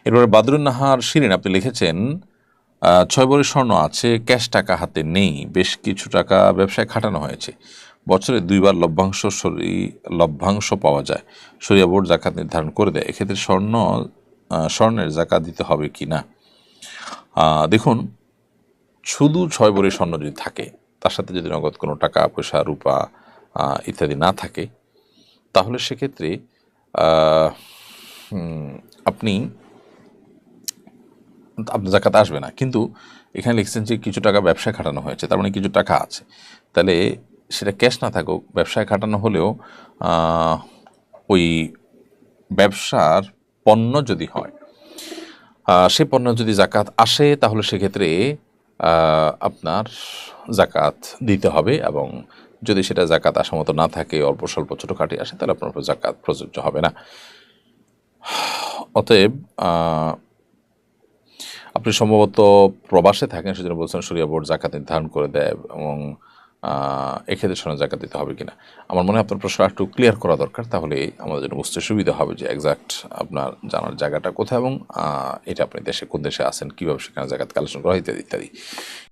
এরপরে বাদরুন নাহার শিরিন আপনি লিখেছেন 6 ভরি স্বর্ণ আছে, ক্যাশ টাকা হাতে নেই, বেশ কিছু টাকা ব্যবসায় খাটানো হয়েছে, বছরে 2বার লভ্যাংশ পাওয়া যায়, শরিয়া বোর্ড জাকাত নির্ধারণ করে দেয়, এক্ষেত্রে স্বর্ণের জাকাত দিতে হবে কি না? দেখুন, শুধু 6 ভরি স্বর্ণ যদি থাকে, তার সাথে যদি নগদ কোনো টাকা পয়সা রূপা ইত্যাদি না থাকে, তাহলে সেক্ষেত্রে আপনি আপনার জাকাত আসবে না। কিন্তু এখানে লিখছেন যে কিছু টাকা ব্যবসায় খাটানো হয়েছে, তার মানে কিছু টাকা আছে, তাহলে সেটা ক্যাশ না থাকুক, ব্যবসায় খাটানো হলেও ওই ব্যবসার পণ্য যদি হয়, সে পণ্য যদি জাকাত আসে, তাহলে সেক্ষেত্রে আপনার জাকাত দিতে হবে, এবং যদি সেটা জাকাত আসার মতো না থাকে, অল্প স্বল্প ছোটোখাটি আসে, তাহলে আপনার উপর জাকাত প্রযোজ্য হবে না। অতএব আপনি সম্ভবত প্রবাসে থাকেন, সেজন্য বলছেন শরিয়া বোর্ড জাকাত নির্ধারণ করে দেয়, এবং এক্ষেত্রে স্বর্ণ জাকাত দিতে হবে কিনা। আমার মনে হয় আপনার প্রশ্ন একটু ক্লিয়ার করা দরকার, তাহলে আমাদের জন্য বুঝতে সুবিধা হবে যে এক্সাক্ট আপনার জানার জায়গাটা কোথায়, এবং এটা আপনি কোন দেশে আছেন, কীভাবে সেখানে জাকাত কালেকশন করা ইত্যাদি ইত্যাদি।